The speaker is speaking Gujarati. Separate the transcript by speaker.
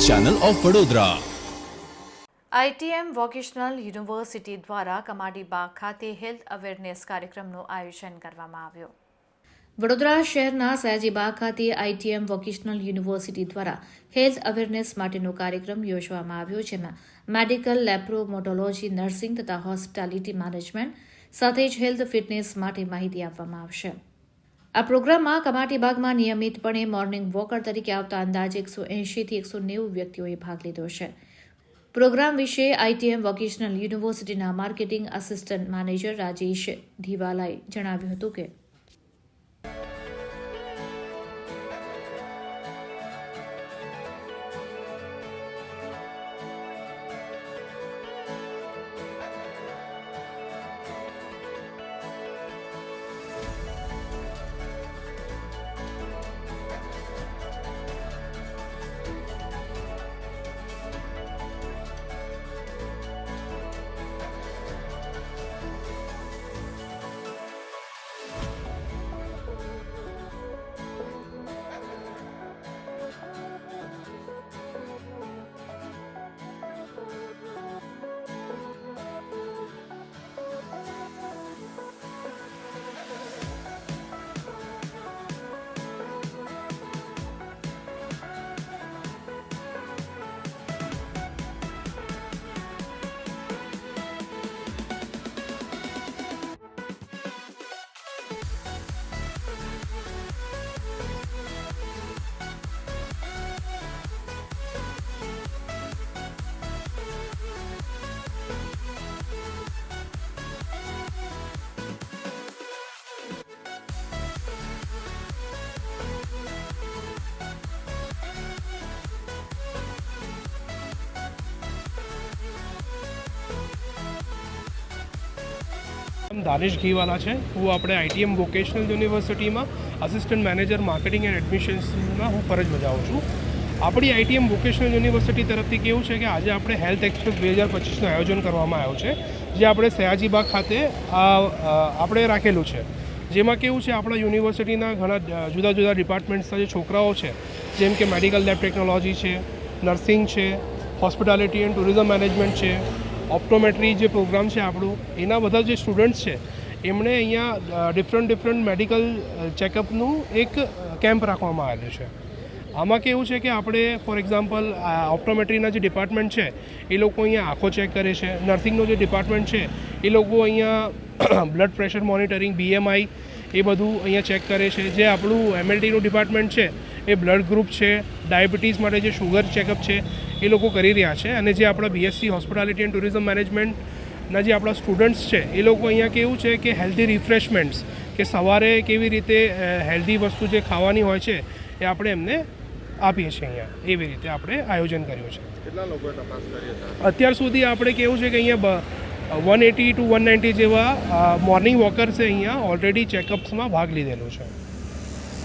Speaker 1: Channel of Vadodara.
Speaker 2: ITM vocational university દ્વારા કમાડીબાગ ખાતે હેલ્થ અવેરનેસ કાર્યક્રમનું આયોજન કરવામાં આવ્યું। વડોદરા શહેરના સયાજીબાગ ખાતે આઈટીએમ વોકેશનલ યુનિવર્સિટી દ્વારા હેલ્થ અવેરનેસ માટેનો કાર્યક્રમ યોજવામાં આવ્યો, જેમાં મેડિકલ, લેપ્રોમોટોલોજી, નર્સિંગ તથા હોસ્પિટાલિટી મેનેજમેન્ટ સાથે જ હેલ્થ ફિટનેસ માટે માહિતી આપવામાં આવશે। આ પ્રોગ્રામમાં કમાટીબાગમાં નિયમિતપણે મોર્નિંગ વોકર તરીકે આવતા અંદાજે 180 થી 190 વ્યક્તિઓએ ભાગ લીધો છે। પ્રોગ્રામ વિશે આઈટીએમ વોકેશનલ યુનિવર્સિટીના માર્કેટિંગ આસિસ્ટન્ટ મેનેજર રાજેશ ઢીવાલાએ જણાવ્યું હતું કે
Speaker 3: દાનિશ ઘીવાલા છે। હું આપણે આઈટીએમ વોકેશનલ યુનિવર્સિટીમાં આસિસ્ટન્ટ મેનેજર માર્કેટિંગ એન્ડ એડમિશન્સમાં હું ફરજ બજાવું છું। આપણી આઈટીએમ વોકેશનલ યુનિવર્સિટી તરફથી કેવું છે કે આજે આપણે હેલ્થ એક્સપ્રેસ 2025નું આયોજન કરવામાં આવ્યું છે, જે આપણે સયાજીબાગ ખાતે આપણે રાખેલું છે। જેમાં કેવું છે, આપણા યુનિવર્સિટીના ઘણા જુદા જુદા ડિપાર્ટમેન્ટ્સના જે છોકરાઓ છે, જેમ કે મેડિકલ લેબ ટેકનોલોજી છે, નર્સિંગ છે, હોસ્પિટાલિટી એન્ડ ટુરિઝમ મેનેજમેન્ટ છે, ઓપ્ટોમેટ્રી જે પ્રોગ્રામ છે આપણું, એના બધા જે સ્ટુડન્ટ્સ છે એમણે અહીંયા ડિફરન્ટ મેડિકલ ચેકઅપનું એક કેમ્પ રાખવામાં આવેલું છે। આમાં કેવું છે કે આપણે ફોર એક્ઝામ્પલ ઓપ્ટોમેટ્રીના જે ડિપાર્ટમેન્ટ છે એ લોકો અહીંયા આંખો ચેક કરે છે, નર્સિંગનો જે ડિપાર્ટમેન્ટ છે એ લોકો અહીંયા બ્લડ પ્રેશર મોનિટરિંગ, BMI એ બધું અહીંયા ચેક કરે છે। જે આપણું MLTનું ડિપાર્ટમેન્ટ છે એ બ્લડ ગ્રુપ છે, ડાયાબિટીસ માટે જે શુગર ચેકઅપ છે એ લોકો કરી રહ્યા છે। અને જે આપણા BSc હોસ્પિટાલિટી એન્ડ ટુરિઝમ મેનેજમેન્ટના જે આપણા સ્ટુડન્ટ્સ છે એ લોકો અહીંયા કેવું છે કે હેલ્ધી રિફ્રેશમેન્ટ્સ, કે સવારે કેવી રીતે હેલ્ધી વસ્તુ જે ખાવાની હોય છે એ આપણે એમને આપીએ છીએ અહીંયા। એવી રીતે આપણે આયોજન કર્યું છે।
Speaker 4: કેટલા લોકોએ તપાસ કરી છે?
Speaker 3: અત્યાર સુધી આપણે કેવું છે કે અહીંયા 180 to 190 જેવા મોર્નિંગ વોકર્સે અહીંયા ઓલરેડી ચેકઅપ્સમાં ભાગ લીધેલો છે।